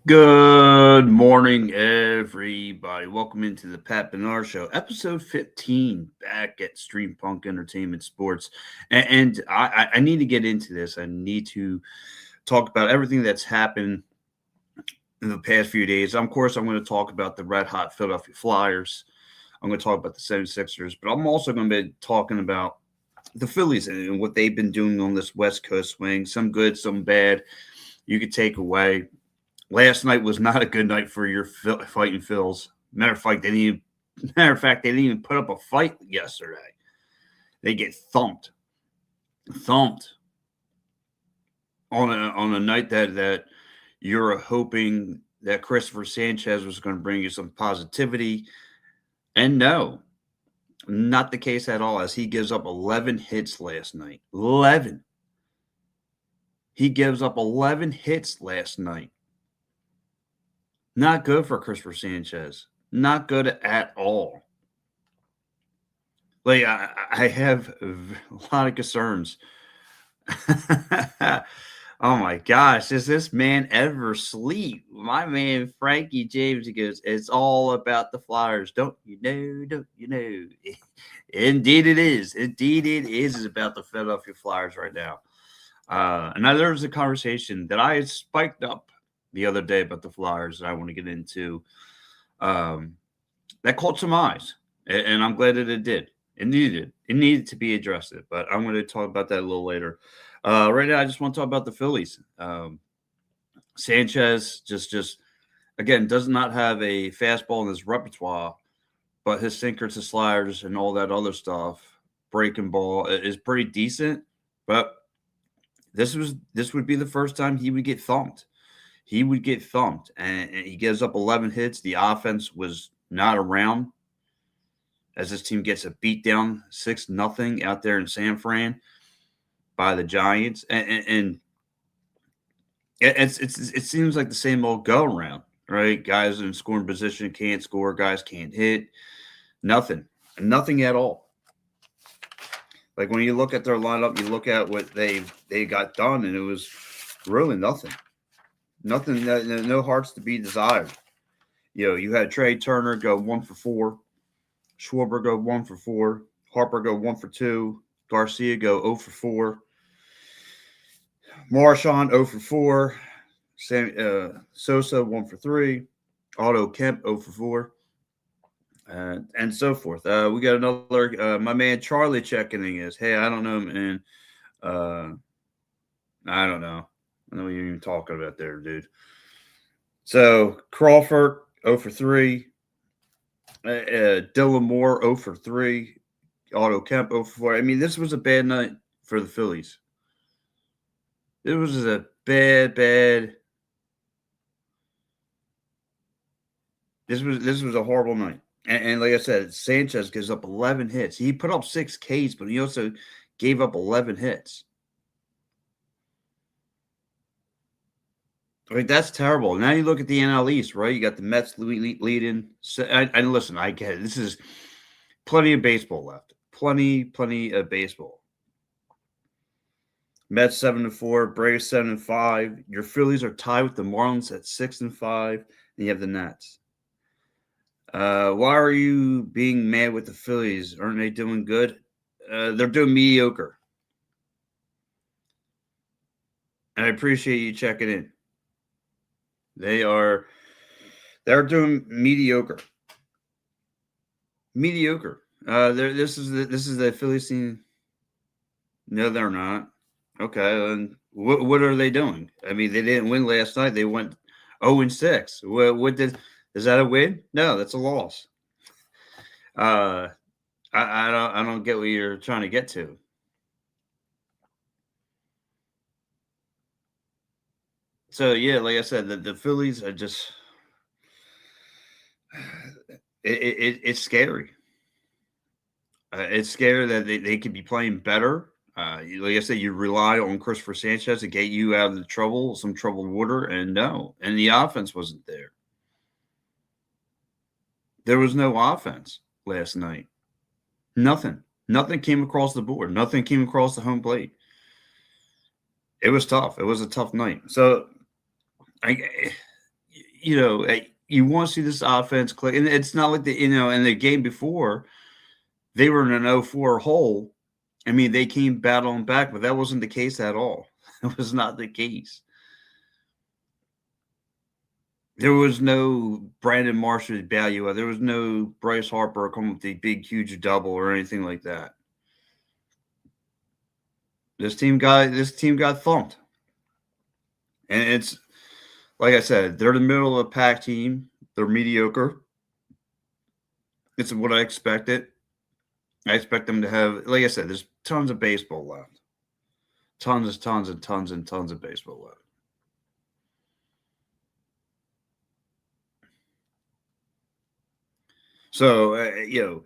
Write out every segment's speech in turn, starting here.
Good morning, everybody. Welcome into the Pat Bernard Show, episode 15, back at Stream Punk Entertainment Sports. And I need to get into this. I need to talk about everything that's happened in the past few days. Of course, I'm going to talk about the red hot Philadelphia Flyers. I'm going to talk about the 76ers, but I'm also going to be talking about the Phillies and what they've been doing on this West Coast swing. Some good, some bad. You could take away. Last night was not a good night for your fighting Phils. Matter of fact, they didn't even put up a fight yesterday. They get thumped on a night that you're hoping that Christopher Sanchez was going to bring you some positivity, and no, not the case at all. As he gives up 11 hits last night. 11. He gives up 11 hits last night. Not good for Christopher Sanchez. Not good at all. Like I have a lot of concerns. Oh my gosh, does this man ever sleep? My man Frankie James, he goes, it's all about the Flyers. Don't you know? Don't you know? Indeed it is. Indeed it is. It's about the Philadelphia Flyers right now. And now there was a conversation that I had spiked up the other day about the Flyers that I want to get into. That caught some eyes, and I'm glad that it did. It needed to be addressed. But I'm going to talk about that a little later. Right now, I just want to talk about the Phillies. Sanchez just again does not have a fastball in his repertoire, but his sinkers, his sliders, and all that other stuff, breaking ball is pretty decent. But this would be the first time he would get thumped. He would get thumped, and he gives up 11 hits. The offense was not around as this team gets a beat down 6-0 out there in San Fran by the Giants, and it seems like the same old go around, right? Guys in scoring position can't score, guys can't hit, nothing at all. Like when you look at their lineup, you look at what they got done, and it was really nothing. Nothing, no hearts to be desired. You had Trey Turner go 1 for 4, Schwarber go 1 for 4, Harper go 1 for 2, Garcia go 0 for 4, Marchand 0 for 4, Sosa 1 for 3, Otto Kemp 0 for 4, and so forth. We got another. My man Charlie checking in is, hey, I don't know, man. I don't know. I know what you're even talking about there, dude. So Crawford 0 for 3, Dylan Moore 0 for 3, Otto Kemp 0 for 4. I mean, this was a bad night for the Phillies. It was a bad. This was a horrible night. And like I said, Sanchez gives up 11 hits. He put up 6 Ks, but he also gave up 11 hits. Like, that's terrible. Now you look at the NL East, right? You got the Mets leading. And listen, I get it. This is plenty of baseball left. Plenty of baseball. Mets 7-4, Braves 7-5. Your Phillies are tied with the Marlins at 6-5. And you have the Nats. Why are you being mad with the Phillies? Aren't they doing good? They're doing mediocre. And I appreciate you checking in. They're doing mediocre. Mediocre. This is the Phillies team. No, they're not. Okay, and what are they doing? I mean, they didn't win last night. They went 0-6. Is that a win? No, that's a loss. I don't get what you're trying to get to. So yeah, like I said, the Phillies are just it's scary. It's scary that they could be playing better. Like I said, you rely on Christopher Sanchez to get you out of some troubled water, and the offense wasn't there. There was no offense last night. Nothing came across the board. Nothing came across the home plate. It was tough. It was a tough night. So you want to see this offense click, and it's not like in the game before they were in an 0-4 hole. I mean, they came battling back, but that wasn't the case at all. It was not the case. There was no Brandon Marshall value. There was no Bryce Harper come with the big, huge double or anything like that. This team got thumped, and it's like I said, they're the middle of the pack team. They're mediocre. It's what I expected. I expect them to have, like I said, there's tons of baseball left. Tons of baseball left. So,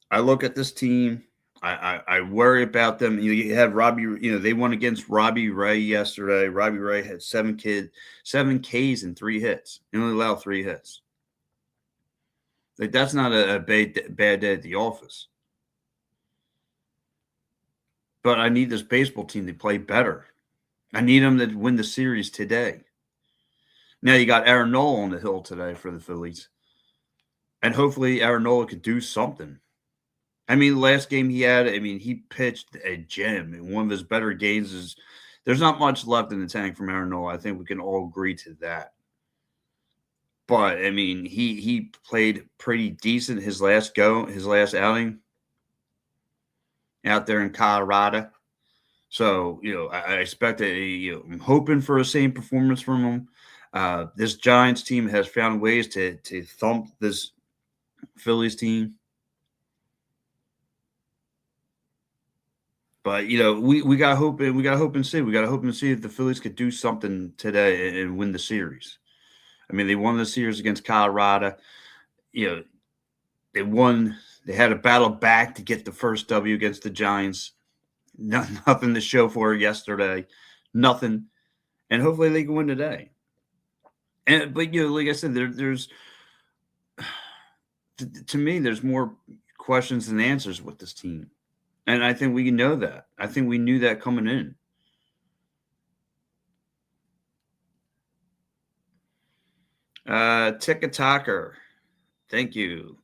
I look at this team. I worry about them. You had Robbie. They won against Robbie Ray yesterday. Robbie Ray had 7 Ks and 3 hits. He only allowed 3 hits. Like, that's not a bad day at the office. But I need this baseball team to play better. I need them to win the series today. Now you got Aaron Nola on the hill today for the Phillies. And hopefully Aaron Nola could do something. I mean, last game he had, he pitched a gem. And one of his better games is there's not much left in the tank from Aaron Nola. I think we can all agree to that. But he played pretty decent his last outing out there in Colorado. So, I expect I'm hoping for the same performance from him. This Giants team has found ways to thump this Phillies team. But we got to hope and see. We got to hope and see if the Phillies could do something today and win the series. They won the series against Colorado. They won. They had a battle back to get the first W against the Giants. Nothing to show for it yesterday. Nothing. And hopefully they can win today. But like I said, there's to me, there's more questions than answers with this team. And I think we know that. I think we knew that coming in. TikToker. Thank you.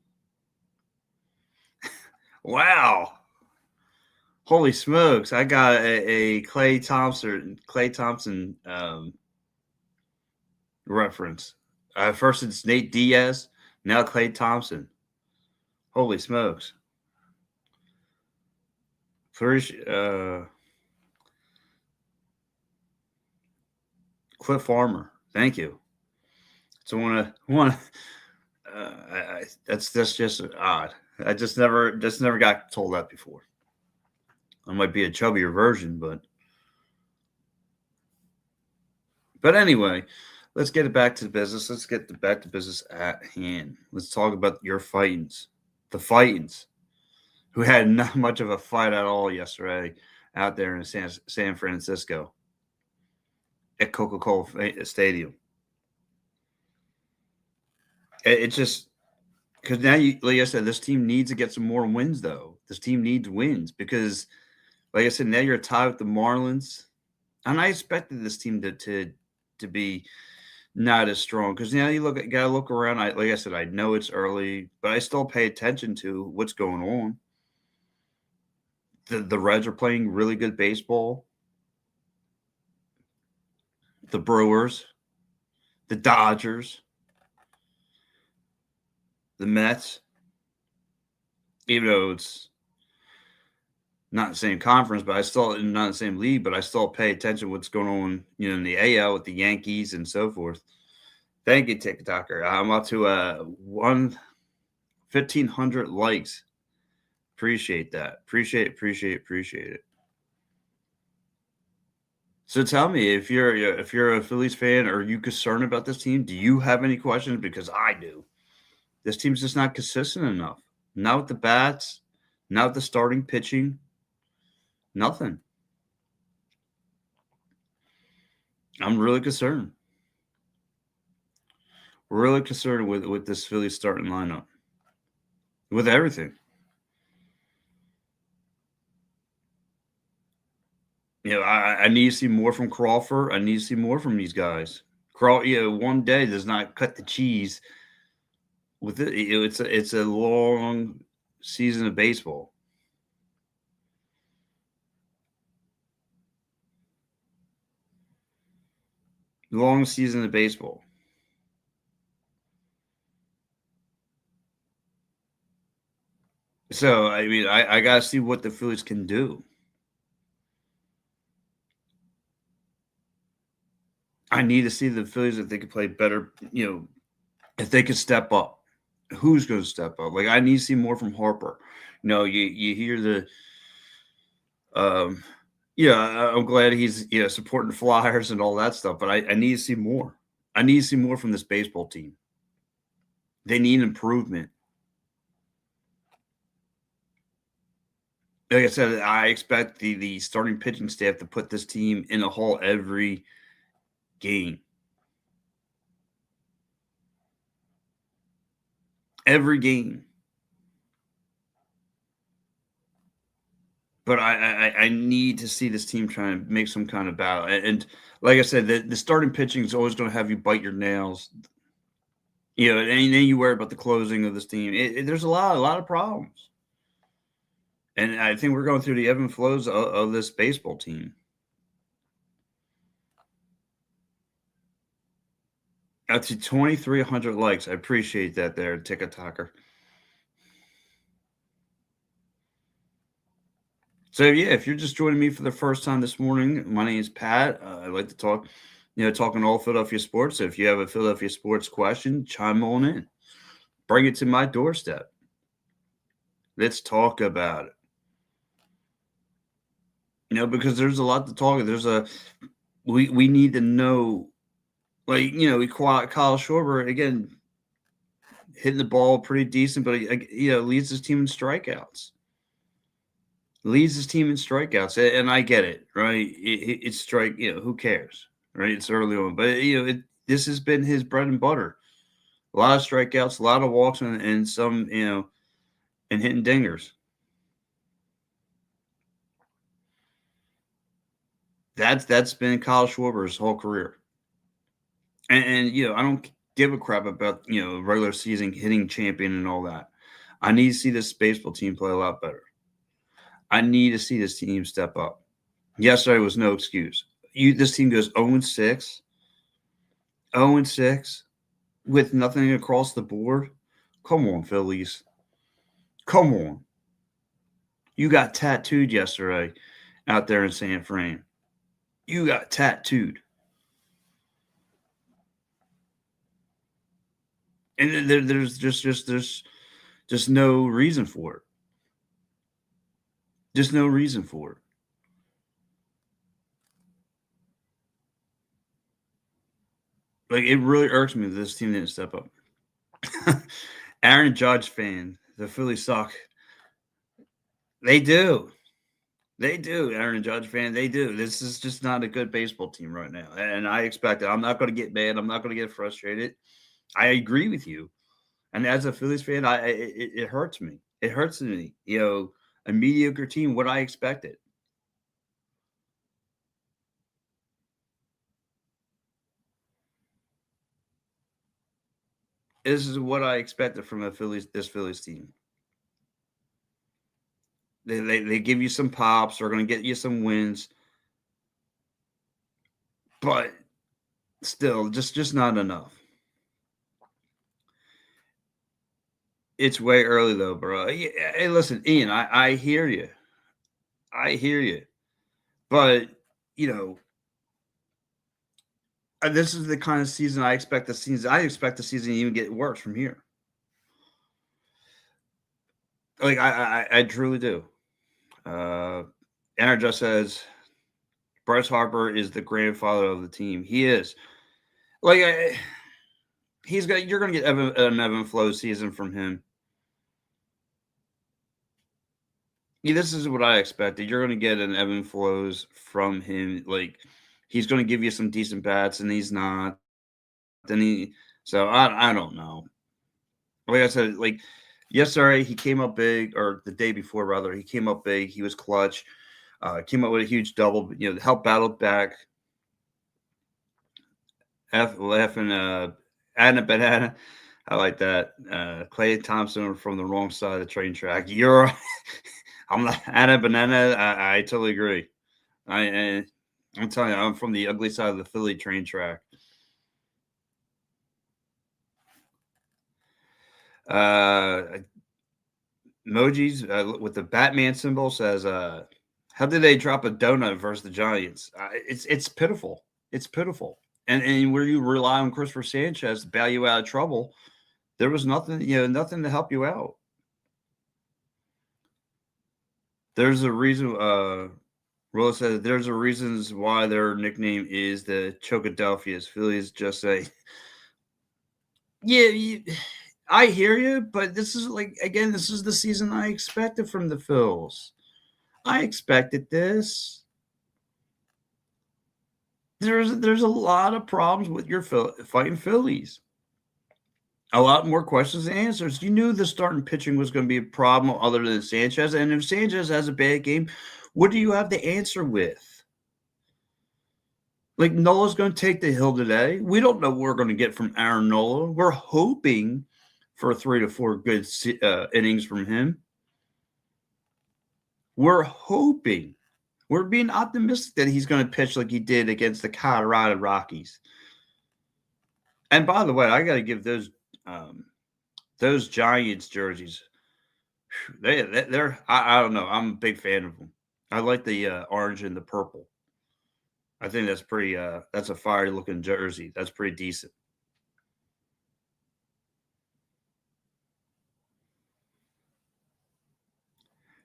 Wow. Holy smokes. I got a Klay Thompson reference. First it's Nate Diaz, now Klay Thompson. Holy smokes. Cliff Farmer. Thank you. So that's just odd. I just never got told that before. I might be a chubbier version, but anyway, let's get it back to business. Let's get back to business at hand. Let's talk about your fightings. The fightings, who had not much of a fight at all yesterday out there in San Francisco at Coca-Cola Stadium. It's just because now, like I said, this team needs to get some more wins, though. This team needs wins because, like I said, now you're tied with the Marlins. And I expected this team to be not as strong because now gotta look around. Like I said, I know it's early, but I still pay attention to what's going on. The Reds are playing really good baseball. The Brewers, the Dodgers, the Mets, even though it's not the same conference, but I still not the same league, but I still pay attention to what's going on, in the AL with the Yankees and so forth. Thank you, TikToker. I'm up to 1,500 likes. Appreciate that. Appreciate it. So tell me, if you're a Phillies fan, are you concerned about this team? Do you have any questions? Because I do. This team's just not consistent enough. Not with the bats, not with the starting pitching. Nothing. I'm really concerned. Really concerned with this Phillies starting lineup. With everything. I need to see more from Crawford. I need to see more from these guys. One day does not cut the cheese with it. It's a long season of baseball. Long season of baseball. So I mean, I gotta see what the Phillies can do. I need to see the Phillies if they could play better. If they could step up. Who's going to step up? Like I need to see more from Harper. You hear the I'm glad he's supporting the Flyers and all that stuff, but I need to see more. I need to see more from this baseball team. They need improvement. Like I said, I expect the starting pitching staff to put this team in a hole every game. Every game. But I need to see this team trying to make some kind of battle. And like I said, the starting pitching is always going to have you bite your nails. And then you worry about the closing of this team. There's a lot of problems. And I think we're going through the ebb and flows of this baseball team. Up to 2,300 likes. I appreciate that there, TikToker. So yeah, if you're just joining me for the first time this morning, my name is Pat. I like to talk, talking all Philadelphia sports. So if you have a Philadelphia sports question, chime on in. Bring it to my doorstep. Let's talk about it. Because there's a lot to talk. We need to know, Kyle Schwarber again, hitting the ball pretty decent, but leads his team in strikeouts. And I get it, right? It's strike, who cares, right? It's early on, but this has been his bread and butter. A lot of strikeouts, a lot of walks, and some, and hitting dingers. That's been Kyle Schwarber's whole career. And I don't give a crap about regular season hitting champion and all that. I need to see this baseball team play a lot better. I need to see this team step up. Yesterday was no excuse. This team goes 0-6, 0-6 with nothing across the board. Come on, Phillies. Come on. You got tattooed yesterday out there in San Fran. You got tattooed. And there's just no reason for it. Just no reason for it. Like, it really irks me that this team didn't step up. Aaron Judge fan, the Phillies suck. They do. They do, Aaron Judge fan. They do. This is just not a good baseball team right now. And I expect it. I'm not going to get mad. I'm not going to get frustrated. I agree with you. And as a Phillies fan, it hurts me. It hurts me. A mediocre team, what I expected. This is what I expected from this Phillies team. They give you some pops. They're going to get you some wins. But still, just not enough. It's way early though, bro. Hey, listen, Ian, I hear you. I hear you. But, this is the kind of season I expect the season. I expect the season to even get worse from here. Like, I truly do. Aaron just says Bryce Harper is the grandfather of the team. He is. Like, you're going to get an Evan Flow season from him. Yeah, this is what I expected. You're going to get an Evan Flows from him. Like, he's going to give you some decent bats, and he's not. So I don't know. Like I said, like yesterday he came up big, or the day before rather, he came up big. He was clutch. Came up with a huge double. Helped battle back laughing, Anna Banana. I like that. Clay Thompson from the wrong side of the train track. You're, I'm not Anna Banana. I totally agree. I'm telling you, I'm from the ugly side of the Philly train track. Uh, Emojis with the Batman symbol says, "How did they drop a donut versus the Giants?" It's pitiful. It's pitiful. And where you rely on Christopher Sanchez to bail you out of trouble, there was nothing, nothing to help you out. There's a reason. Rolla says there's a reasons why their nickname is the Chokadelphias. Phillies just say, yeah, I hear you, but this is again, this is the season I expected from the Phils. I expected this. There's a lot of problems with your fighting Phillies. A lot more questions than answers. You knew the starting pitching was going to be a problem other than Sanchez. And if Sanchez has a bad game, what do you have to answer with? Like, Nola's going to take the hill today. We don't know what we're going to get from Aaron Nola. We're hoping for 3 to 4 good innings from him. We're hoping. We're being optimistic that he's going to pitch like he did against the Colorado Rockies. And by the way, I got to give those Giants jerseys. They're I don't know. I'm a big fan of them. I like the orange and the purple. I think that's pretty. That's a fiery looking jersey. That's pretty decent.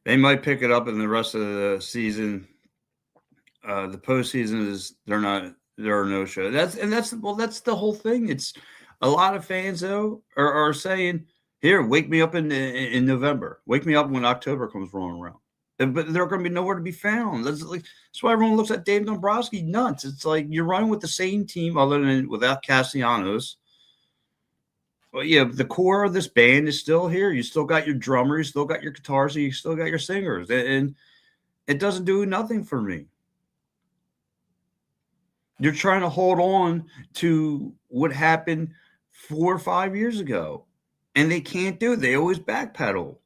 They might pick it up in the rest of the season. The postseason is there are no show. That's the whole thing. It's a lot of fans though are saying, "Here, wake me up in November. Wake me up when October comes rolling around." But they're going to be nowhere to be found. That's why everyone looks at Dave Dombrowski nuts. It's like you're running with the same team other than without Castellanos. Well, yeah, the core of this band is still here. You still got your drummer, you still got your guitars, you still got your singers, and it doesn't do nothing for me. You're trying to hold on to what happened 4 or 5 years ago, and they can't do it. They always backpedal.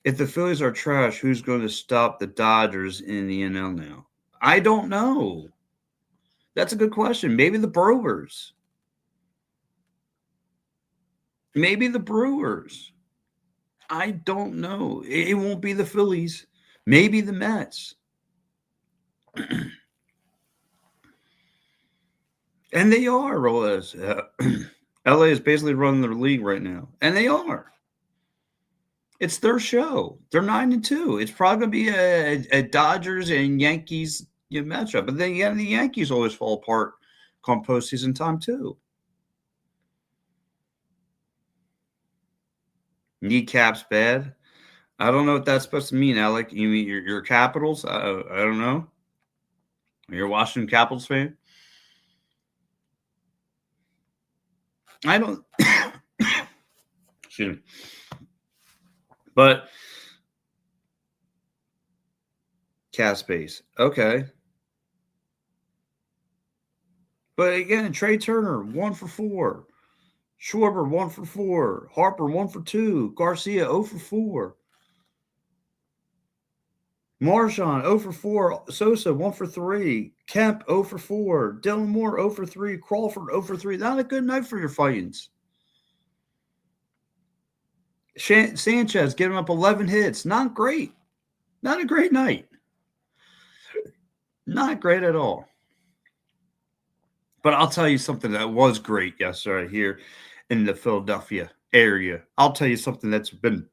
If the Phillies are trash, who's going to stop the Dodgers in the NL now? I don't know. That's a good question. Maybe the Brewers. Maybe the Brewers. I don't know. It won't be the Phillies. Maybe the Mets. And they are, Roles. LA is basically running their league right now. And they are. It's their show. They're 9-2. It's probably going to be a Dodgers and Yankees matchup. But then again, the Yankees always fall apart come postseason time, too. Kneecaps bad. I don't know what that's supposed to mean, Alec. You mean your Capitals? I don't know. You're a Washington Capitals fan? I don't. Excuse me. But cap space. Okay. But again, Trey Turner, 1 for 4. Schwarber, 1 for 4. Harper, 1 for 2. Garcia, 0 for 4. Marchand, 0 for 4. Sosa, 1 for 3. Kemp, 0 for 4. Dylan Moore, 0 for 3. Crawford, 0 for 3. Not a good night for your Fightins. Sanchez giving up 11 hits. Not great. Not a great night. Not great at all. But I'll tell you something that was great yesterday here in the Philadelphia area. I'll tell you something that's been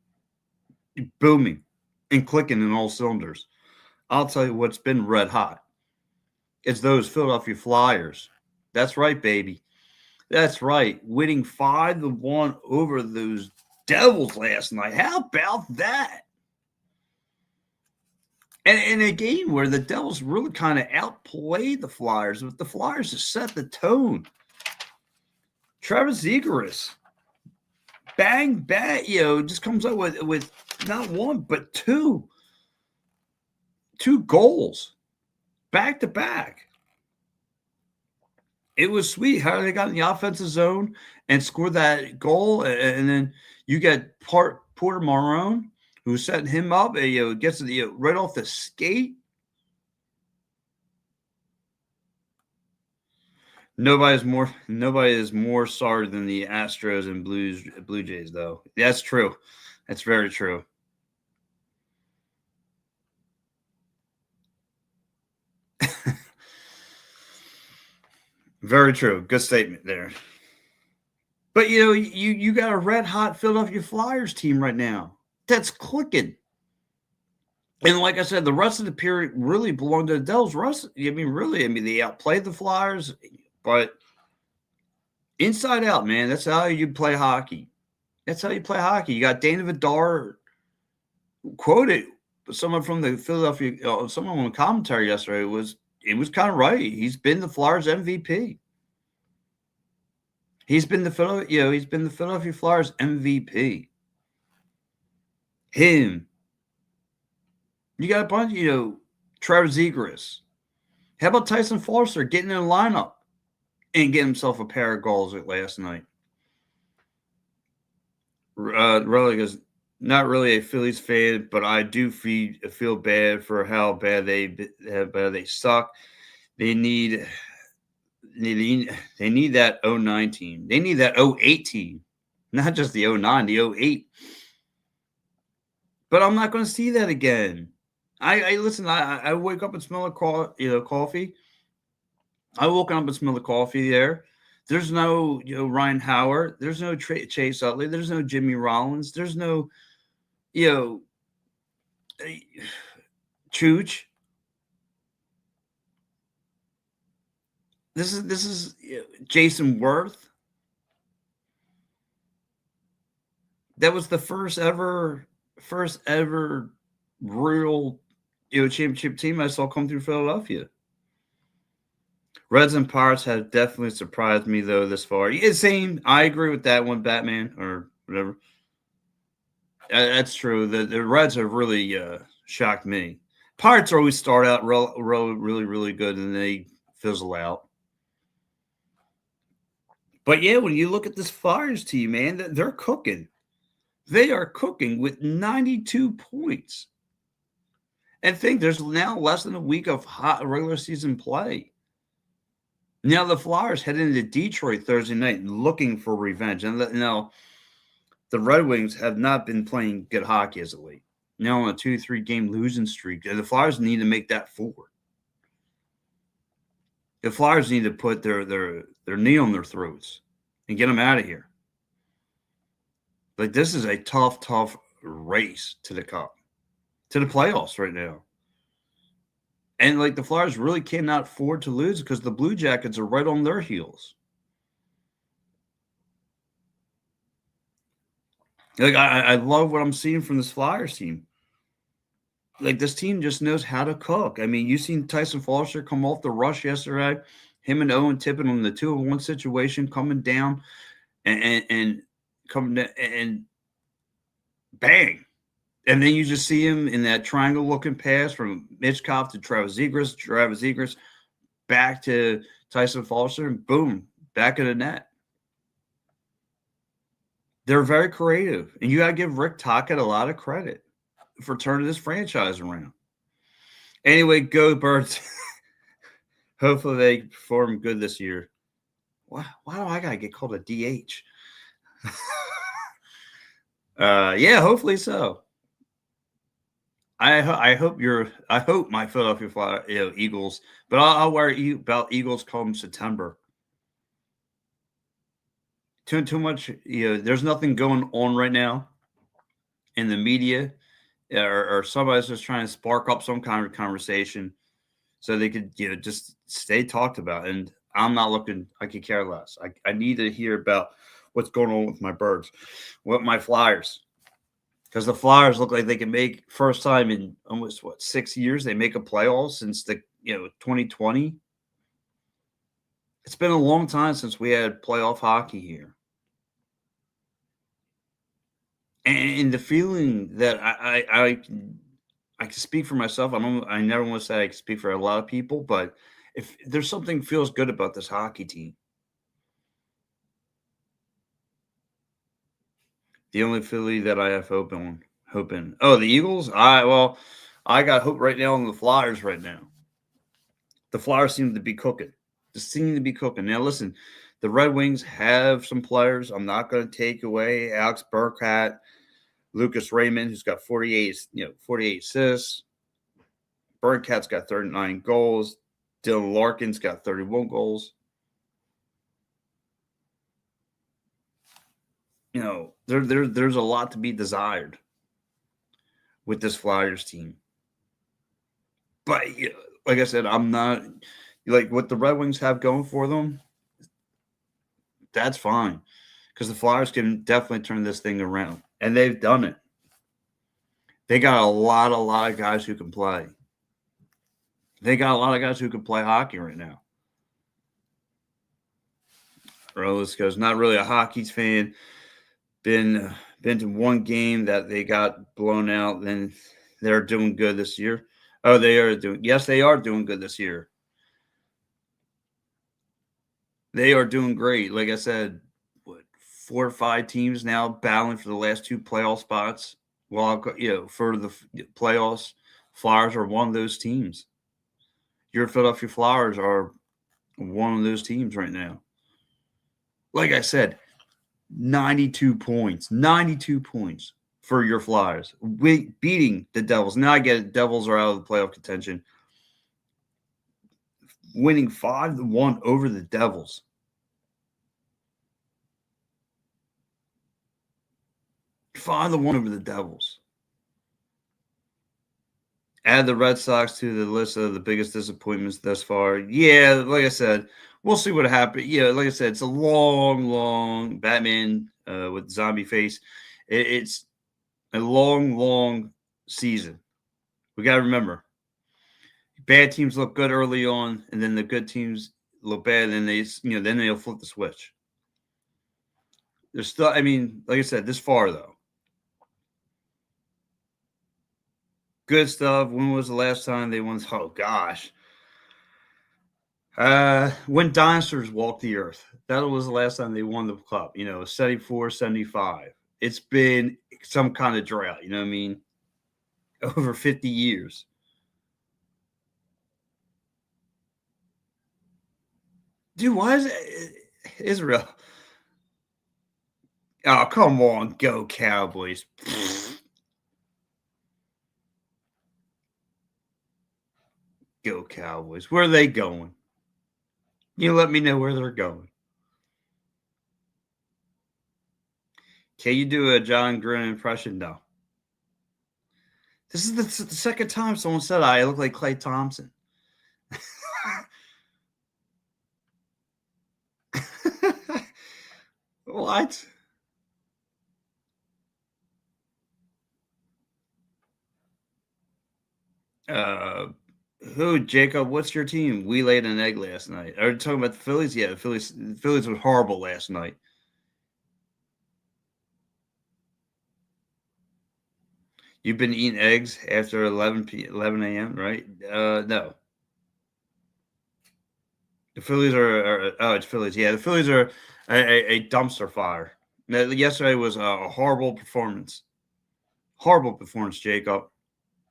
booming and clicking in all cylinders. I'll tell you what's been red hot. It's those Philadelphia Flyers. That's right, baby. That's right. Winning 5-1 over those Devils last night. How about that? And in a game where the Devils really kind of outplayed the Flyers, but the Flyers have set the tone. Travis Zegras, bang, just comes up with not one, but two goals back to back. It was sweet how they got in the offensive zone and scored that goal, and then you get Porter Marone, who's setting him up, and, gets it, right off the skate. Nobody is more sorry than the Astros and Blue Jays, though. That's true. That's very true. Very true. Good statement there. But you got a red hot Philadelphia Flyers team right now that's clicking. And like I said, the rest of the period really belonged to the Devils. Really, they outplayed the Flyers, but inside out, man, that's how you play hockey. That's how you play hockey. You got Dana Vidar quoted someone from the Philadelphia, someone on commentary yesterday it was kind of right. He's been the Flyers MVP. He's been the Philadelphia Flyers MVP. Him. You got a bunch, Trevor Zegras. How about Tyson Foster getting in the lineup and getting himself a pair of goals last night? Really, because not really a Phillies fan, but I do feel bad for how bad they suck. They need that 09 team. They need that 08 team, not just the 09, the 08. But I'm not going to see that again. I listen. I wake up and smell coffee. I woke up and smell the coffee there. There's no Ryan Howard. There's no Chase Utley. There's no Jimmy Rollins. There's no Chooch. This is Jason Worth. That was the first ever real championship team I saw come through Philadelphia. Reds and Pirates have definitely surprised me though this far. Yeah, same. I agree with that one, Batman or whatever. That's true. The Reds have really shocked me. Pirates always start out really good and they fizzle out. But yeah, when you look at this Flyers team, man, they're cooking. They are cooking with 92 points. And think there's now less than a week of hot regular season play. Now the Flyers head into Detroit Thursday night looking for revenge. And now the Red Wings have not been playing good hockey as of late. Now on a 2-3 game losing streak. The Flyers need to make that forward. The Flyers need to put their knee on their throats and get them out of here. Like this is a tough race to the cup, to the playoffs right now. And like the Flyers really cannot afford to lose because the Blue Jackets are right on their heels. Like I love what I'm seeing from this Flyers team. Like this team just knows how to cook. I mean, you seen Tyson Foster come off the rush yesterday. Him and Owen Tippett on the 2-on-1 situation coming down and coming down and bang. And then you just see him in that triangle looking pass from Michkov to Travis Zegras back to Tyson Foster, and boom, back in the net. They're very creative. And you got to give Rick Tocchet a lot of credit for turning this franchise around. Anyway, go Birds. Hopefully they perform good this year. Why do I got to get called a DH? Yeah, hopefully so. I hope my Philadelphia Eagles, but I'll worry about Eagles come September. Too much, there's nothing going on right now in the media, or somebody's just trying to spark up some kind of conversation so they could just stay talked about. And I'm not looking. I could care less. I need to hear about what's going on with my Birds, with my Flyers. Because the Flyers look like they can make first time in almost 6 years they make a playoff since the 2020. It's been a long time since we had playoff hockey here, and the feeling that I can speak for myself. I never want to say I can speak for a lot of people, but if there's something feels good about this hockey team. The only Philly that I have hoping. Oh, the Eagles. I got hope right now on the Flyers right now. The Flyers seem to be cooking. Just seem to be cooking. Now, listen, the Red Wings have some players. I'm not going to take away Alex Burkhardt, Lucas Raymond, who's got 48 assists. Burkhardt's got 39 goals. Dylan Larkin's got 31 goals. There's a lot to be desired with this Flyers team. But like I said, I'm not like what the Red Wings have going for them. That's fine because the Flyers can definitely turn this thing around, and they've done it. They got a lot of guys who can play. They got a lot of guys who can play hockey right now. Rolis goes, not really a hockey fan. Been to one game that they got blown out. Then they're doing good this year. Oh, they are doing. Yes, they are doing good this year. They are doing great. Like I said, 4 or 5 teams now battling for the last 2 playoff spots. Well, for the playoffs, Flyers are one of those teams. Your Philadelphia Flyers are one of those teams right now. Like I said, 92 points for your Flyers, beating the Devils. Now I get it. Devils are out of the playoff contention. Winning 5-1 over the Devils. Five to one over the Devils. Add the Red Sox to the list of the biggest disappointments thus far. Yeah, like I said, we'll see what happens. Yeah, like I said, it's a long Batman with zombie face. It's a long season. We got to remember, bad teams look good early on, and then the good teams look bad, and then they'll flip the switch. There's still, I mean, like I said, this far though. Good stuff. When was the last time they won? Oh gosh. When dinosaurs walked the earth. That was the last time they won the cup. 74, 75. It's been some kind of drought, you know what I mean? Over 50 years. Dude, why is it Israel? Oh, come on, go Cowboys. Go Cowboys. Where are they going? You let me know where they're going. Can you do a John Gruden impression? No. This is the second time someone said I look like Klay Thompson. What? Who, Jacob? What's your team? We laid an egg last night. Are you talking about the Phillies? Yeah, the Phillies was horrible last night. You've been eating eggs after 11 a.m., right? No. The Phillies it's Phillies. Yeah, the Phillies are a dumpster fire. Yesterday was a horrible performance. Horrible performance, Jacob.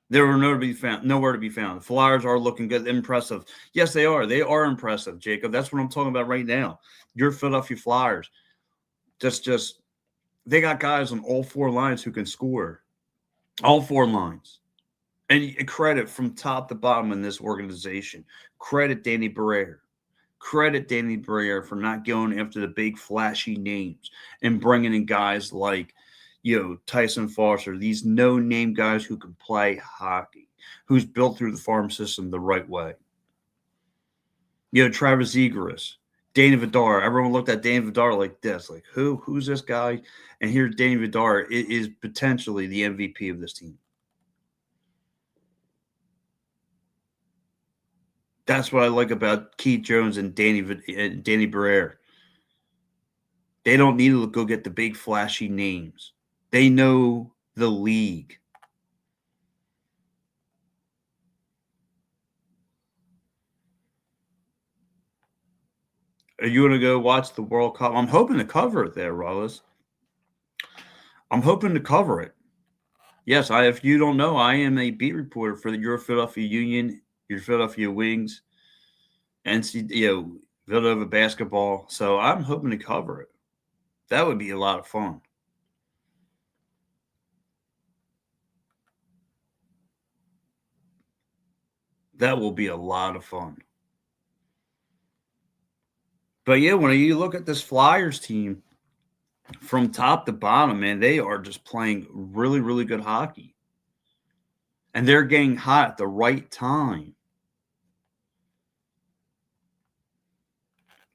They were nowhere to be found. The Flyers are looking good, impressive. Yes, they are. They are impressive, Jacob. That's what I'm talking about right now. Your Philadelphia Flyers. Just they got guys on all 4 lines who can score. All 4 lines. And credit from top to bottom in this organization. Credit Danny Briere. Credit Danny Briere for not going after the big flashy names and bringing in guys like Tyson Foster, these no-name guys who can play hockey, who's built through the farm system the right way. Travis Zegras, Danny Vidar. Everyone looked at Danny Vidar like this, like who's this guy? And here Danny Vidar is potentially the MVP of this team. That's what I like about Keith Jones and Danny Briere. They don't need to go get the big flashy names. They know the league. Are you going to go watch the World Cup? I'm hoping to cover it there, Rollis. I'm hoping to cover it. Yes, if you don't know, I am a beat reporter for your Philadelphia Union, your Philadelphia Wings, Villanova basketball. So I'm hoping to cover it. That would be a lot of fun. That will be a lot of fun. But yeah, when you look at this Flyers team from top to bottom, man, they are just playing really, really good hockey. And they're getting hot at the right time.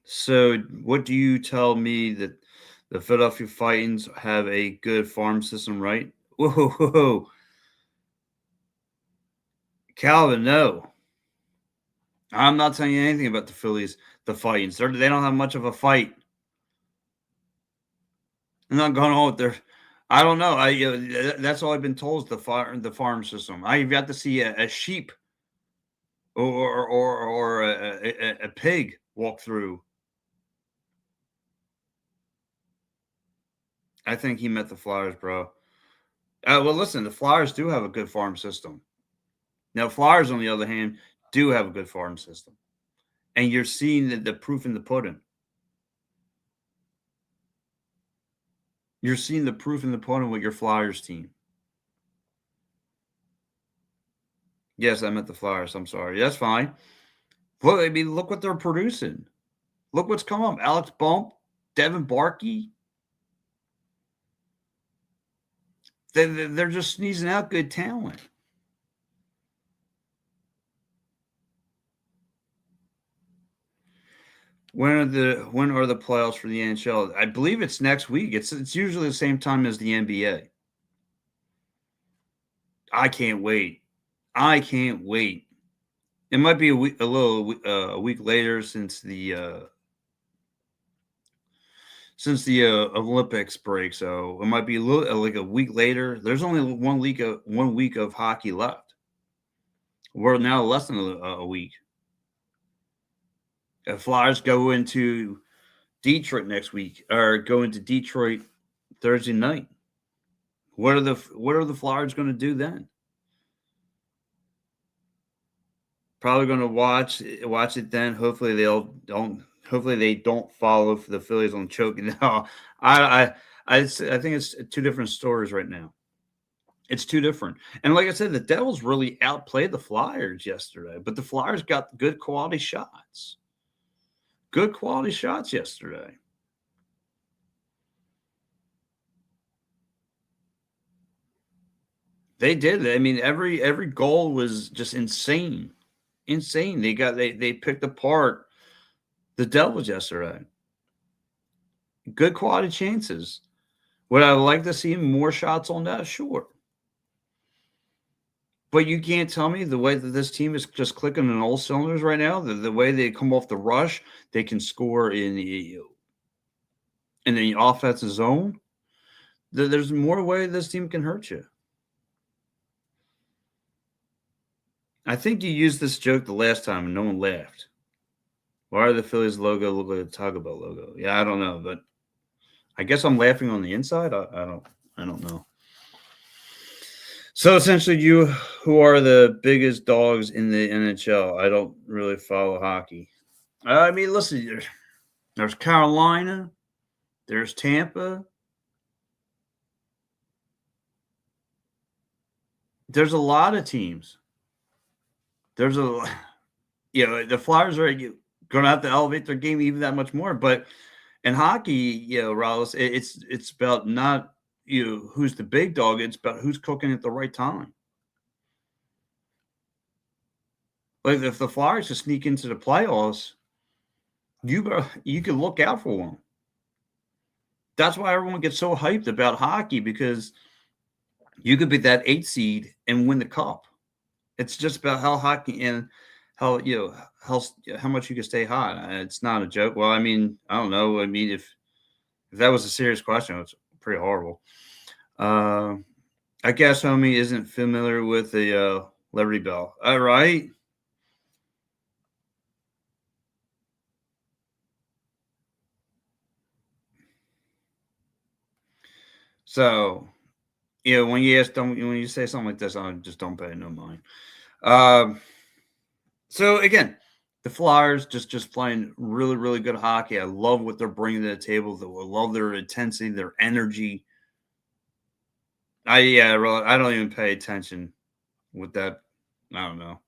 So, what do you tell me that the Philadelphia Titans have a good farm system, right? Whoa. Calvin, no. I'm not telling you anything about the Phillies, the Titans. They don't have much of a fight. I'm not going on with their. I don't know. That's all I've been told is the farm system. I've got to see a sheep or a pig walk through. I think he meant the Flyers, bro. Well, listen, the Flyers do have a good farm system. Now, Flyers, on the other hand, do have a good farm system, and you're seeing the proof in the pudding. You're seeing the proof in the pudding with your Flyers team. Yes, I meant the Flyers. I'm sorry. That's fine. Look, I mean, look what they're producing. Look what's come up. Alex Bump, Devin Barkey. They're just sneezing out good talent. When are the playoffs for the NHL? I believe it's next week. It's usually the same time as the NBA. I can't wait. I can't wait. It might be a week later since the Olympics break, so it might be a little like a week later. There's only 1 week of hockey left. We're now less than a week. If Flyers go into Detroit next week, or go into Detroit Thursday night, what are the Flyers going to do then? Probably going to watch it then. Hopefully they don't follow for the Phillies on choking. No, I think it's two different stories right now. It's too different. And like I said, the Devils really outplayed the Flyers yesterday, but the Flyers got good quality shots. Good quality shots yesterday. They did. I mean, every goal was just insane. Insane. They picked apart the Devils yesterday. Good quality chances. Would I like to see more shots on that? Sure. But you can't tell me the way that this team is just clicking on all cylinders right now, the way they come off the rush, they can score in the offensive zone. There's more way this team can hurt you. I think you used this joke the last time and no one laughed. Why are the Phillies logo look like a Taco Bell logo? Yeah, I don't know, but I guess I'm laughing on the inside. I don't know. So essentially, you who are the biggest dogs in the NHL? I don't really follow hockey. I mean, listen, there's Carolina, there's Tampa, there's a lot of teams. There's the Flyers are going to have to elevate their game even that much more. But in hockey, Rollis, it's about not who's the big dog. It's about who's cooking at the right time. Like if the Flyers to sneak into the playoffs, you can look out for them. That's why everyone gets so hyped about hockey, because you could be that 8 seed and win the cup. It's just about how hockey and how how much you can stay hot. It's not a joke. Well, I mean, I don't know. I mean, if that was a serious question, it's pretty horrible. I guess homie isn't familiar with the Liberty Bell. All right. So, when you say something like this, I just don't pay no mind. Um, so again, the Flyers just playing really really good hockey. I love what they're bringing to the table. I love their intensity, their energy. Really, I don't even pay attention with that. I don't know.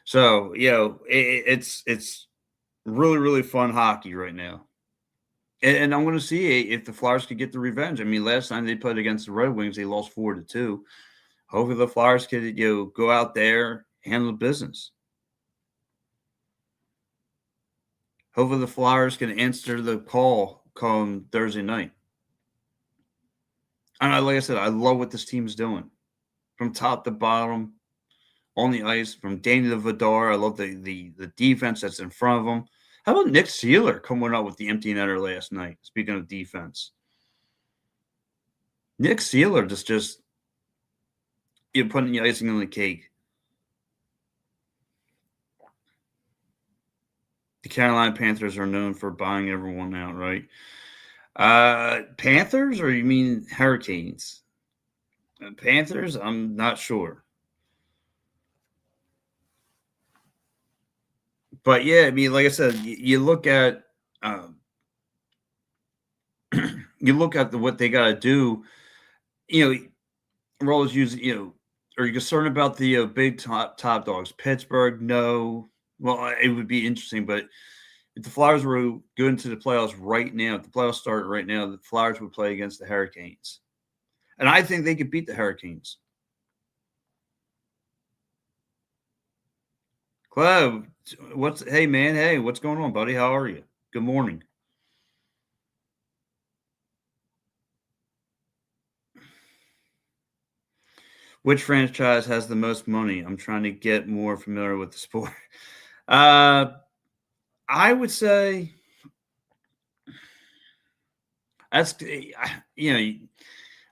So it's really really fun hockey right now, and I'm going to see if the Flyers could get the revenge. I mean, last time they played against the Red Wings, they lost 4-2. Hopefully, the Flyers could go out there, handle business. Hopefully, the Flyers can answer the call come Thursday night. And like I said, I love what this team is doing from top to bottom on the ice, from Danny to Vidar. I love the defense that's in front of them. How about Nick Seeler coming up with the empty netter last night? Speaking of defense, Nick Seeler just putting the icing on the cake. The Carolina Panthers are known for buying everyone out, right? Panthers, or you mean Hurricanes? Panthers, I'm not sure. But yeah, I mean, like I said, you look at what they got to do. We're always using. Are you concerned about the big top dogs? Pittsburgh, no. Well, it would be interesting, but if the Flyers were to go into the playoffs right now, if the playoffs started right now, the Flyers would play against the Hurricanes, and I think they could beat the Hurricanes. Cleve, hey man, hey, what's going on, buddy? How are you? Good morning. Which franchise has the most money? I'm trying to get more familiar with the sport. I would say that's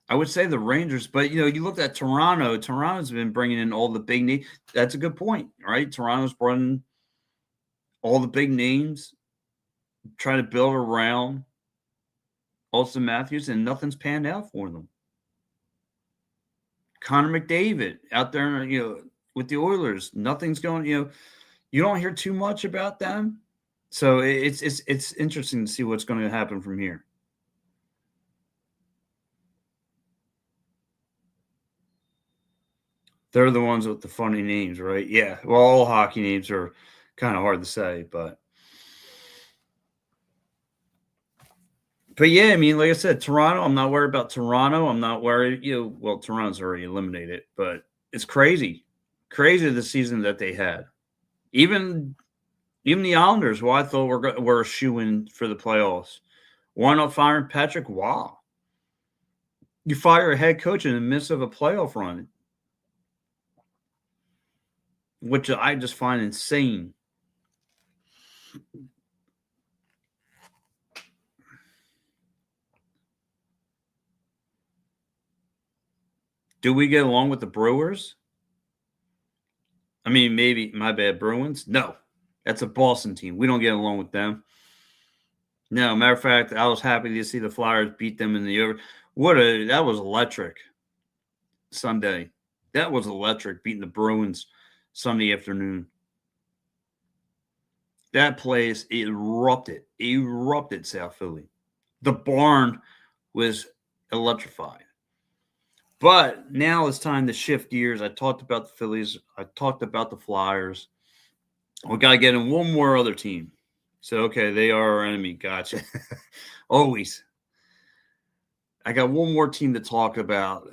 I would say the Rangers, but you look at Toronto. Toronto's been bringing in all the big names. That's a good point, right? Toronto's bringing all the big names, trying to build around Austin Matthews, and nothing's panned out for them. Connor McDavid out there, with the Oilers, nothing's going. You don't hear too much about them, so it's interesting to see what's going to happen from here. They're the ones with the funny names, right? Yeah. Well, all hockey names are kind of hard to say, but yeah, I mean, like I said, Toronto. I'm not worried about Toronto. I'm not worried. Well, Toronto's already eliminated, but it's crazy the season that they had. Even the Islanders, who I thought were a shoe-in for the playoffs, why not firing Patrick Waugh? You fire a head coach in the midst of a playoff run, which I just find insane. Do we get along with the Brewers? I mean, maybe my bad, Bruins. No, that's a Boston team. We don't get along with them. No, matter of fact, I was happy to see the Flyers beat them in the over. That was electric. Sunday, that was electric. Beating the Bruins Sunday afternoon. That place erupted South Philly. The barn was electrified. But now it's time to shift gears. I talked about the Phillies. I talked about the Flyers. We got to get in one more other team. So, okay, they are our enemy. Gotcha. Always. I got one more team to talk about.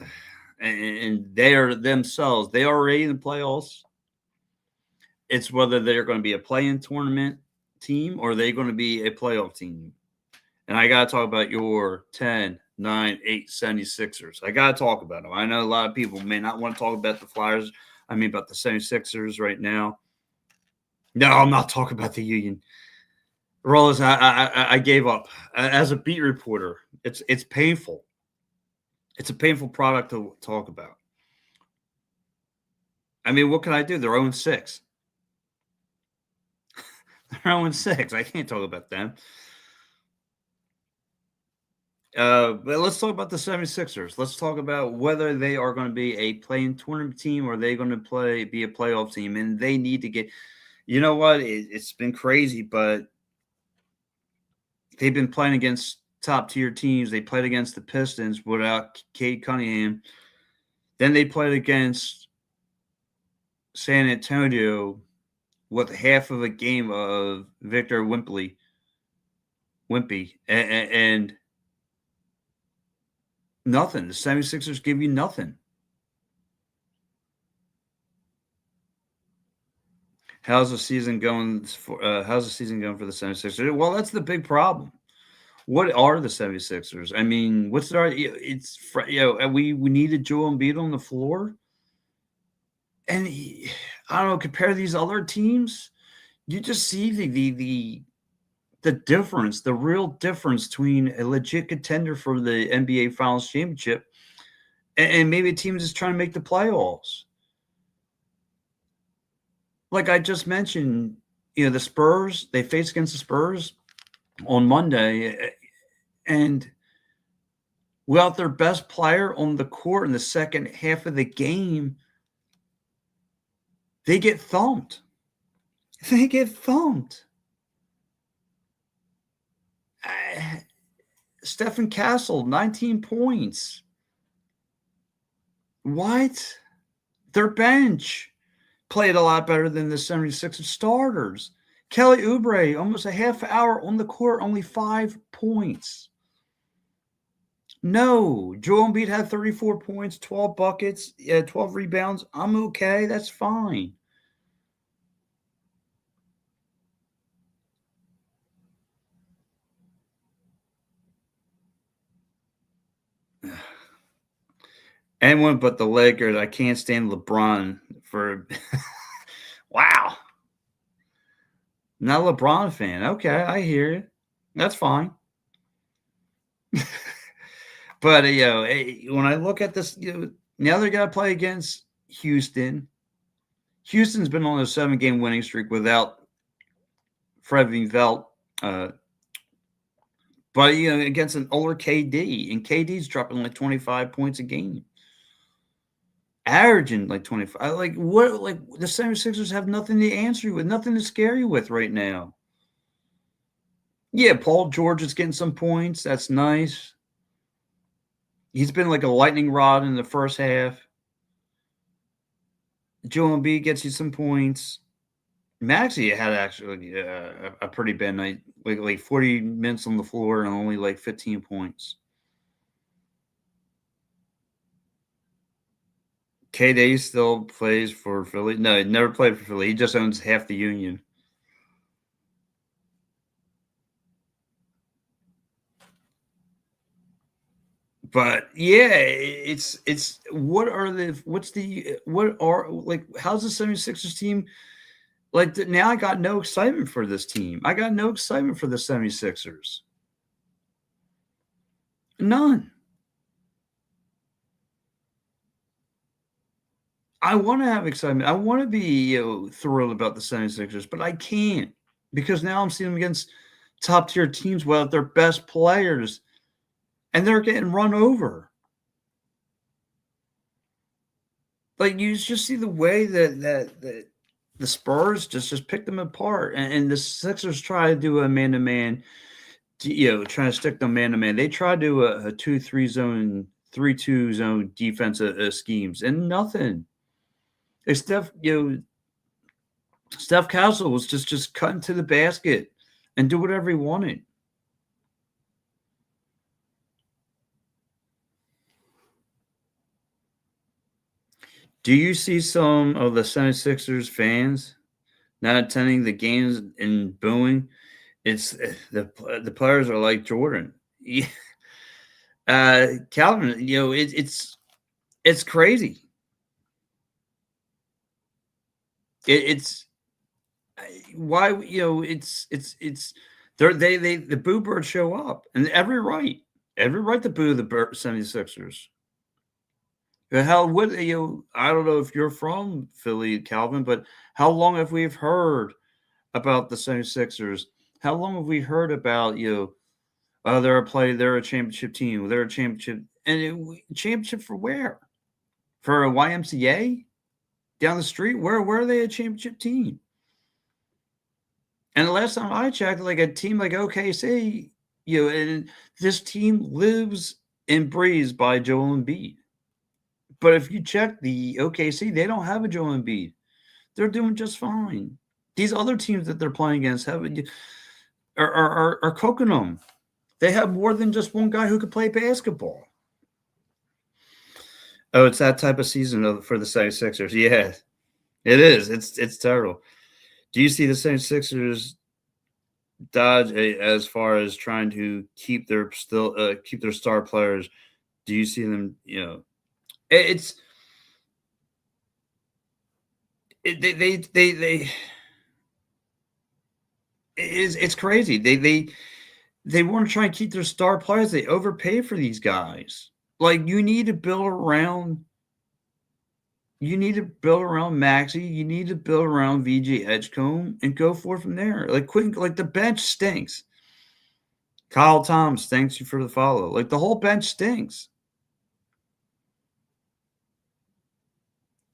And they are themselves. They are already in the playoffs. It's whether they're going to be a play-in tournament team or they're going to be a playoff team. And I got to talk about your 10, 9, 8, 76ers. I got to talk about them. I know a lot of people may not want to talk about the Flyers. I mean, about the 76ers right now. No, I'm not talking about the Union. Rollers, I gave up. As a beat reporter, it's painful. It's a painful product to talk about. I mean, what can I do? They're 0-6. They're 0-6. I can't talk about them. But let's talk about the 76ers. Let's talk about whether they are going to be a playing tournament team or they going to be a playoff team. And they need to get, you know what? It's been crazy, but they've been playing against top tier teams. They played against the Pistons without Cade Cunningham. Then they played against San Antonio with half of a game of Victor Wimpy, and nothing. The 76ers give you nothing. How's the season going for the 76ers? Well, that's the big problem. What are the 76ers? I mean, what's their we needed Joel Embiid on the floor. And I don't know, compare these other teams, you just see the difference, the real difference between a legit contender for the NBA Finals championship and maybe a team just trying to make the playoffs. Like I just mentioned, the Spurs, they faced against the Spurs on Monday, and without their best player on the court in the second half of the game, they get thumped. They get thumped. Stephen Castle, 19 points. What? Their bench played a lot better than the 76ers starters. Kelly Oubre, almost a half hour on the court, only 5 points. No, Joel Embiid had 34 points, 12 buckets, 12 rebounds. I'm okay. That's fine. Anyone but the Lakers. I can't stand LeBron for wow. Not a LeBron fan. Okay, I hear you. That's fine. But when I look at this, now they got to play against Houston. Houston's been on a 7-game winning streak without Fred VanVleet. But against an older KD, and KD's dropping like 25 points a game. Averaging like 25. Like what? Like the 76ers have nothing to answer you with, nothing to scare you with right now. Yeah, Paul George is getting some points. That's nice. He's been like a lightning rod in the first half. Joel Embiid gets you some points. Maxey had actually a pretty bad night, like 40 minutes on the floor and only like 15 points. KD still plays for Philly. No, he never played for Philly. He just owns half the union. But yeah, it's what are the what are like how's the 76ers team like now I got no excitement for this team. I got no excitement for the 76ers. None. I want to have excitement. I want to be thrilled about the 76ers, but I can't because now I'm seeing them against top tier teams without their best players and they're getting run over. Like you just see the way that the Spurs just pick them apart, and the Sixers try to do a man to man, trying to stick them man to man. They try to do a 2-3 zone, 3-2 zone defensive schemes, and nothing. Steph, Steph Castle was just cutting to the basket and do whatever he wanted. Do you see some of the 76ers fans not attending the games and booing? It's the players are like Jordan. Calvin, it's crazy. It's why it's they the boo birds show up and every right to boo the 76ers. How would I don't know if you're from Philly, Calvin, but how long have we heard about the 76ers? How long have we heard about Oh, they're a championship team. They're a championship, and championship for where? For a YMCA down the street? Where are they a championship team? And the last time I checked, like a team like OKC, and this team lives and breathes by Joel Embiid. But if you check the OKC, they don't have a Joel Embiid. They're doing just fine. These other teams that they're playing against are cooking them. They have more than just one guy who could play basketball. Oh, it's that type of season for the 76ers. Yeah, it is. It's terrible. Do you see the 76ers dodge as far as trying to keep their star players? Do you see them? It's it's crazy. They want to try and keep their star players. They overpay for these guys. Like you need to build around. You need to build around Maxey. You need to build around VJ Edgecombe and go forward from there. Like the bench stinks. Kyle Thomas, thanks you for the follow. Like the whole bench stinks.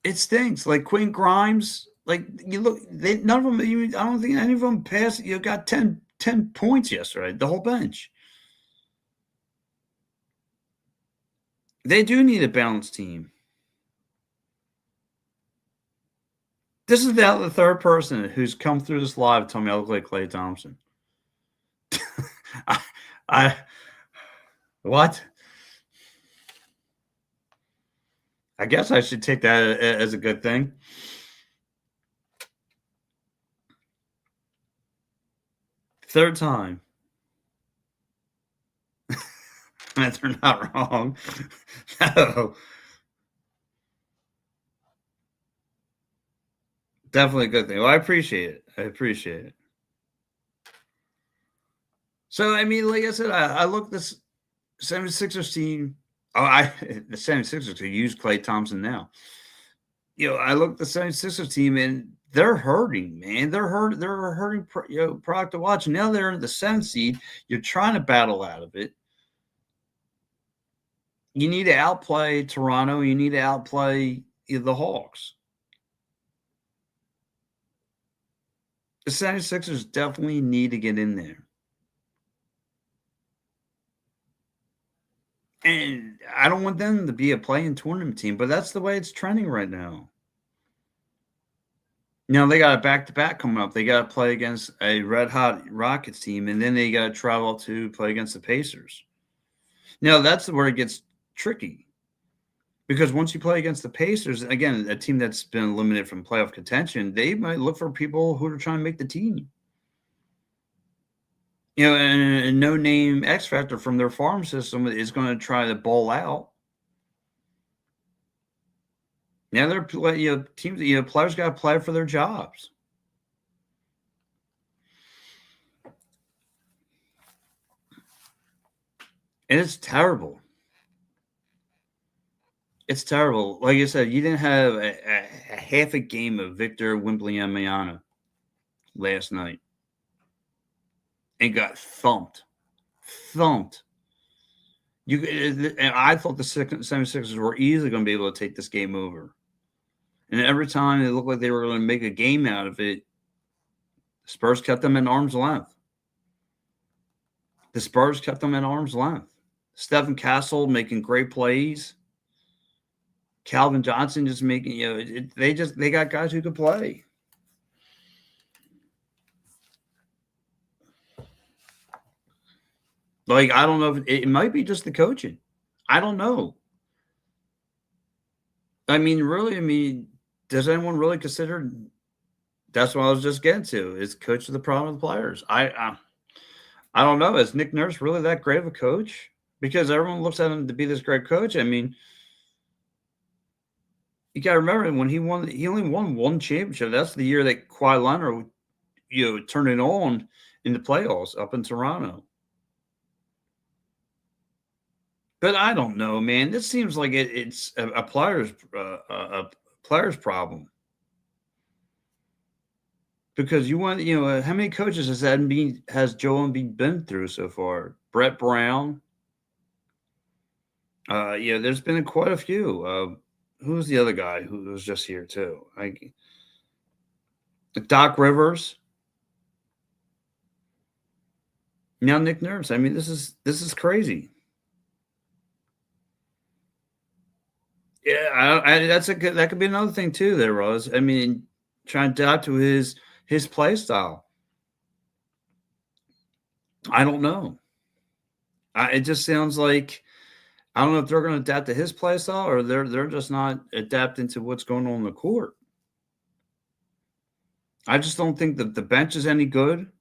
It stinks. Like Quentin Grimes. Like you look, none of them. I don't think any of them passed. Got 10 points yesterday. The whole bench. They do need a balanced team. This is the third person who's come through this live told me I look like Klay Thompson. What? I guess I should take that as a good thing. Third time. They're not wrong. No. Definitely a good thing. Well, I appreciate it. So, I mean, like I said, I look this 76ers team. The 76ers could use Klay Thompson now. I look at the 76ers team and they're hurting, man. They're hurting product to watch. Now they're in the 7th seed. You're trying to battle out of it. You need to outplay Toronto. You need to outplay the Hawks. The 76ers definitely need to get in there. And I don't want them to be a play-in tournament team, but that's the way it's trending right now. They got a back-to-back coming up. They got to play against a red-hot Rockets team, and then they got to travel to play against the Pacers. That's where it gets tricky. Because once you play against the Pacers, again, a team that's been eliminated from playoff contention, they might look for people who are trying to make the team. And a no-name X factor from their farm system is going to try to bowl out. They're teams. Players got to play for their jobs. And it's terrible. It's terrible. Like I said, you didn't have a half a game of Victor Wembanyama last night. And got thumped. And I thought the 76ers were easily going to be able to take this game over. And every time it looked like they were going to make a game out of it, the Spurs kept them at arm's length. Stephen Castle making great plays. Calvin Johnson just making, they got guys who could play. Like, I don't know if it might be just the coaching. I don't know. I mean, does anyone really consider that's what I was just getting to is coach of the problem of the players? I don't know. Is Nick Nurse really that great of a coach? Because everyone looks at him to be this great coach. I mean, you got to remember when he only won one championship. That's the year that Kawhi Leonard, turned it on in the playoffs up in Toronto. But I don't know, man. This seems like it's a player's problem. because how many coaches has Joel Embiid been through so far? Brett Brown. There's been quite a few. Who's the other guy who was just here too? Doc Rivers. Now Nick Nurse. I mean, this is crazy. Yeah, that could be another thing too. There, Rose. I mean, trying to adapt to his play style. I don't know. It just sounds like I don't know if they're going to adapt to his play style or they're just not adapting to what's going on in the court. I just don't think that the bench is any good.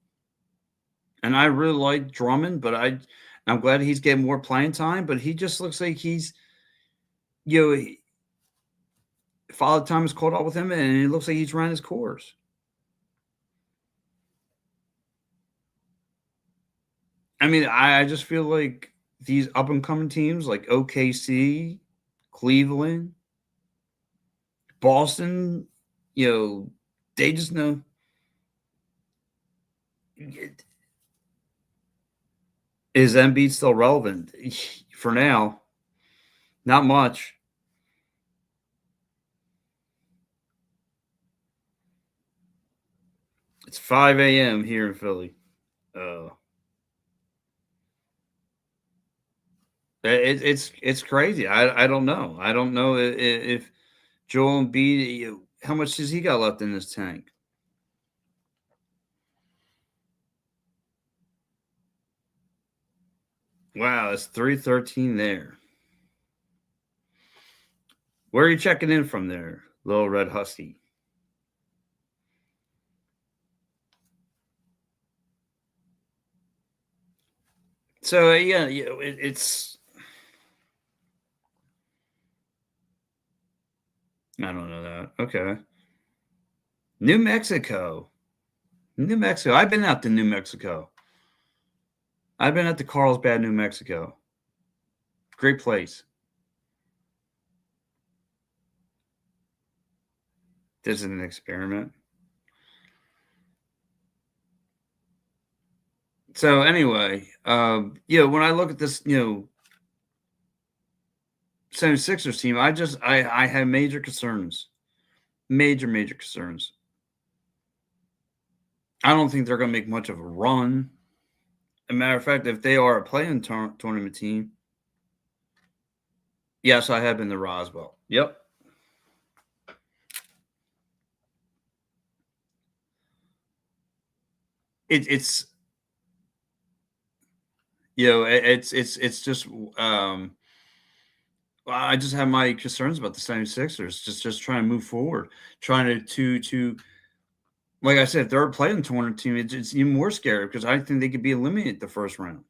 And I really like Drummond, but I'm glad he's getting more playing time. But he just looks like he's Father Time is caught up with him, and it looks like he's run his course. I mean, I just feel like these up and coming teams like OKC, Cleveland, Boston, they just know. Is Embiid still relevant? For now, not much. It's 5 a.m. here in Philly. Uh, it's crazy. I don't know. I don't know if Joel Embiid, how much does he got left in this tank? Wow, it's 3:13 there. Where are you checking in from there, Little Red Husky? So it's I don't know that. Okay, New Mexico, New Mexico. I've been out to New Mexico. I've been out to Carlsbad, New Mexico. Great place. This is an experiment. So anyway, when I look at this, 76ers team, I have major concerns. Major concerns. I don't think they're going to make much of a run. As a matter of fact, if they are a playing tournament team, yes, I have been to Roswell. Yep. It's it's just I just have my concerns about the 76ers just trying to move forward, trying to like I said, if they're a playing tournament team, it's even more scary because I think they could be eliminated the first round.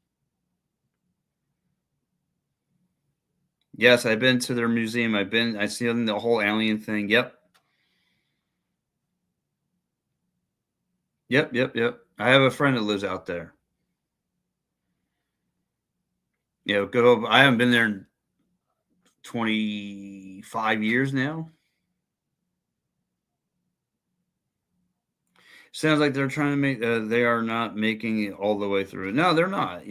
Yes, I've been to their museum. I see the whole alien thing. Yep. Yep. I have a friend that lives out there. Go. I haven't been there in 25 years now. Sounds like they're trying to make. They are not making it all the way through. No, they're not.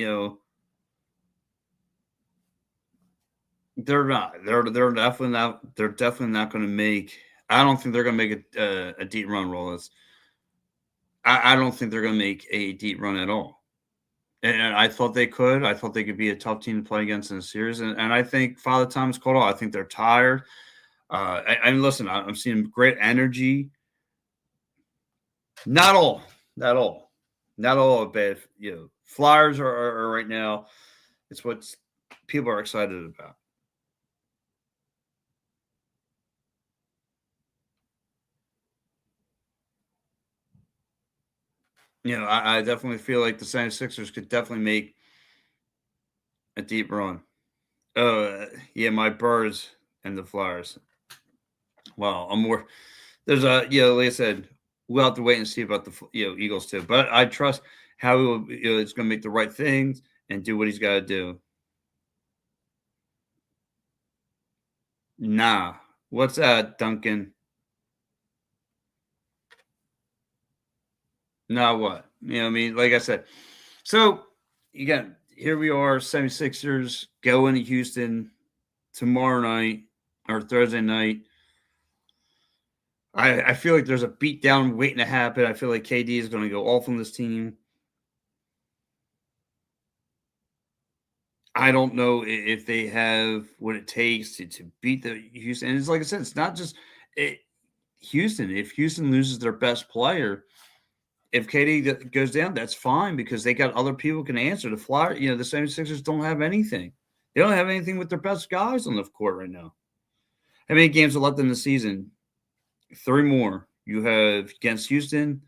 They're not. They're definitely not. They're definitely not going to make. I don't think they're going to make a deep run, Rollins. I don't think they're going to make a deep run at all. And I thought they could. I thought they could be a tough team to play against in a series. And I think Father Time is called off. I think they're tired. Listen, I'm seeing great energy. Not all. Not all. Not all of bad. Flyers are right now. It's what people are excited about. I definitely feel like the 76ers could definitely make a deep run. Yeah, my Birds and the Flyers. Well, I'm more. There's like I said, we'll have to wait and see about the Eagles too. But I trust how he will. It's going to make the right things and do what he's got to do. Nah, what's that, Duncan? Now what? I mean, like I said. So, again, here we are, 76ers going to Houston tomorrow night or Thursday night. I feel like there's a beatdown waiting to happen. I feel like KD is going to go off on this team. I don't know if they have what it takes to beat the Houston. And it's like I said, it's not just Houston. If Houston loses their best player, if KD goes down, that's fine because they got other people can answer. The Flyers, the 76ers don't have anything. They don't have anything with their best guys on the court right now. How many games are left in the season? 3 more. You have against Houston,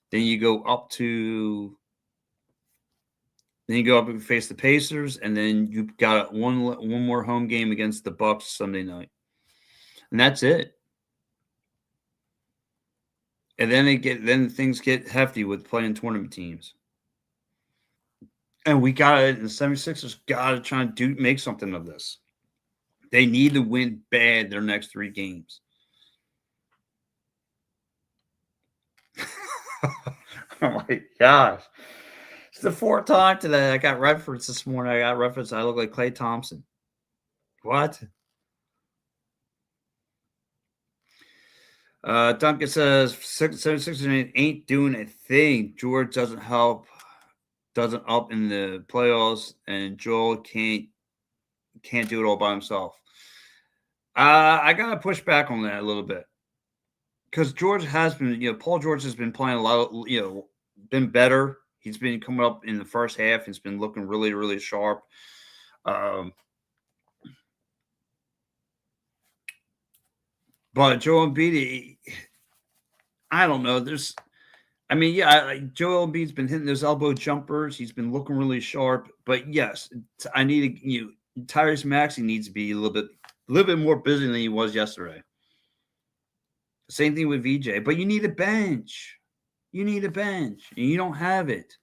then you go up and face the Pacers, and then you've got one more home game against the Bucks Sunday night, and that's it. And then things get hefty with playing tournament teams. And the 76ers gotta try and make something of this. They need to win bad their next 3 games. Oh my gosh. It's the 4th time today I got reference this morning. I look like Klay Thompson. What? Duncan says 76 ain't doing a thing. George doesn't up in the playoffs, and Joel can't do it all by himself. I gotta push back on that a little bit because George has been, Paul George has been playing a lot of, been better. He's been coming up in the first half. He's been looking really, really sharp. But Joel Embiid, I don't know. Joel Embiid's been hitting those elbow jumpers. He's been looking really sharp. But yes, I need Tyrese Maxey needs to be a little bit more busy than he was yesterday. Same thing with VJ. But you need a bench. And you don't have it.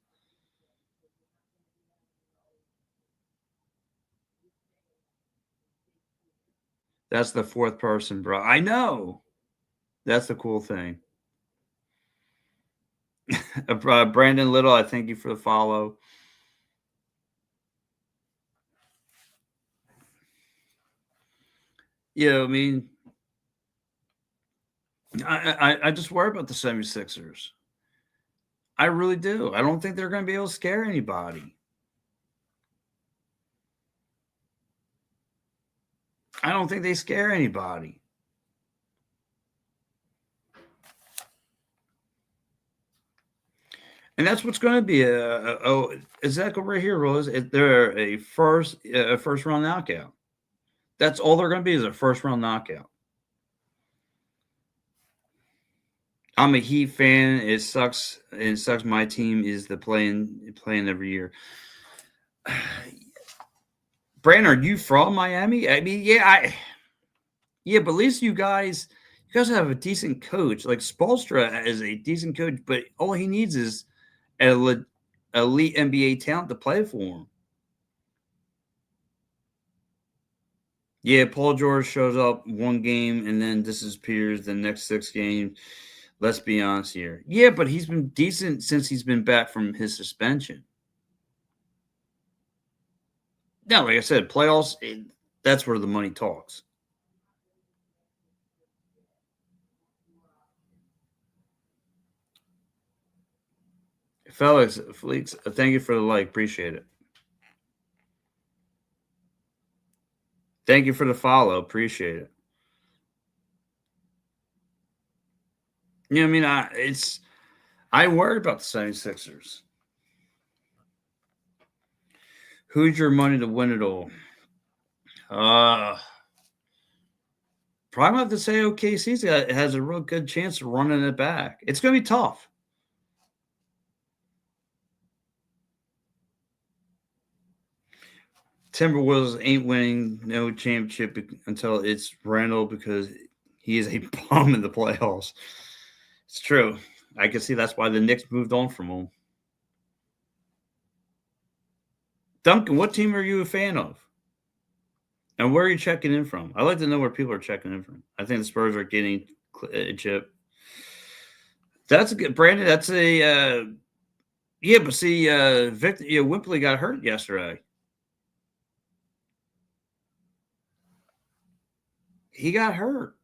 That's the 4th person, bro. I know. That's the cool thing. Brandon Little, I thank you for the follow. I mean, I just worry about the 76ers. I really do. I don't think they're going to be able to scare anybody. I don't think they scare anybody. And that's what's going to be exactly right here, Rose. They're a first round knockout. That's all they're going to be, is a first round knockout. I'm a Heat fan. It sucks. My team is the playing every year. Brandon, are you from Miami? I mean, yeah, but at least you guys have a decent coach. Like Spoelstra is a decent coach, but all he needs is an elite NBA talent to play for him. Yeah, Paul George shows up one game and then disappears the next 6 games. Let's be honest here. Yeah, but he's been decent since he's been back from his suspension. Now, like I said, playoffs, that's where the money talks. Felix, thank you for the like. Appreciate it. Thank you for the follow. Appreciate it. I mean, I worry about the 76ers. Who's your money to win it all? Probably have to say OKC has a real good chance of running it back. It's going to be tough. Timberwolves ain't winning no championship until it's Randall because he is a bum in the playoffs. It's true. I can see that's why the Knicks moved on from him. Duncan, what team are you a fan of? And where are you checking in from? I'd like to know where people are checking in from. I think the Spurs are getting a chip. That's a good Brandon. That's a yeah, but see, Victor, Wimpley got hurt yesterday. He got hurt.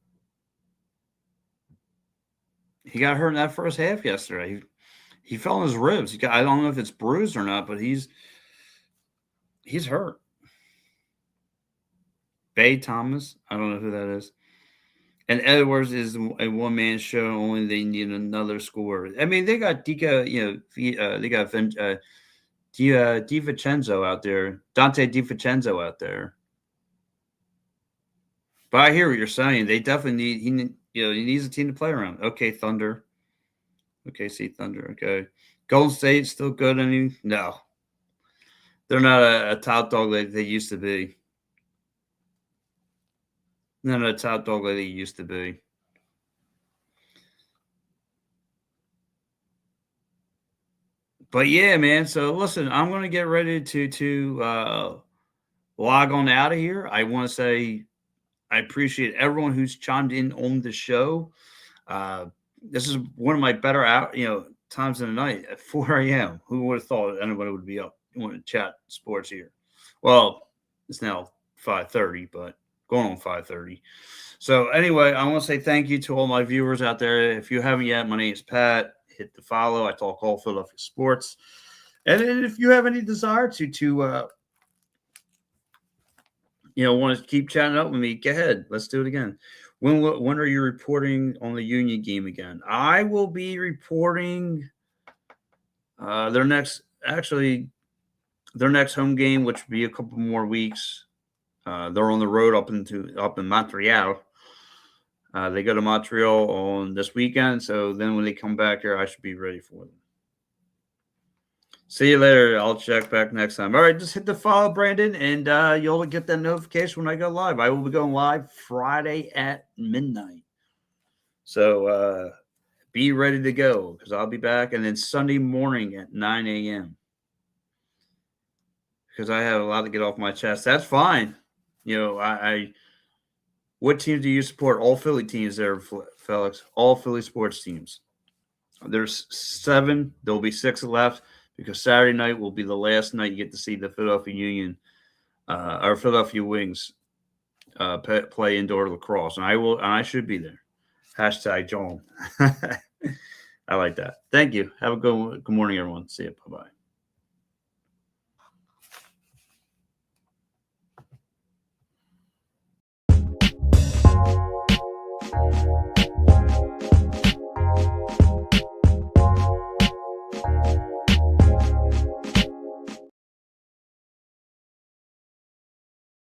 He got hurt in that first half yesterday. He fell on his ribs. I don't know if it's bruised or not, but he's hurt. Bay Thomas, I don't know who that is. And Edwards is a one man show. Only they need another scorer. I mean, they got they got DiVincenzo out there, Dante DiVincenzo out there. But I hear what you're saying. They definitely he needs a team to play around. Okay, Thunder. Okay, see Thunder. Okay, Golden State still good. No, they're not a top dog like they used to be. They're not a top dog like they used to be. But yeah, man. So listen, I'm gonna get ready to log on out of here. I want to say I appreciate everyone who's chimed in on the show. This is one of my better times of the night at 4 a.m. Who would have thought anybody would be up want to chat sports here? Well, it's now 5:30, but going on 5:30. So anyway, I want to say thank you to all my viewers out there. If you haven't yet, my name is Pat. Hit the follow. I talk all Philadelphia sports. And if you have any desire to want to keep chatting up with me, go ahead. Let's do it again. When are you reporting on the Union game again? I will be reporting their next home game, which will be a couple more weeks. They're on the road up in Montreal. They go to Montreal on this weekend, so then when they come back here, I should be ready for them. See you later. I'll check back next time. All right, just hit the follow, Brandon, and you'll get that notification when I go live. I will be going live Friday at midnight. So be ready to go because I'll be back. And then Sunday morning at 9 a.m. because I have a lot to get off my chest. That's fine. What teams do you support? All Philly teams there, Felix. All Philly sports teams. There's 7. There'll be 6 left. Because Saturday night will be the last night you get to see the Philadelphia Union or Philadelphia Wings play indoor lacrosse, and I should be there. # John. I like that. Thank you. Have a good morning, everyone. See you. Bye bye.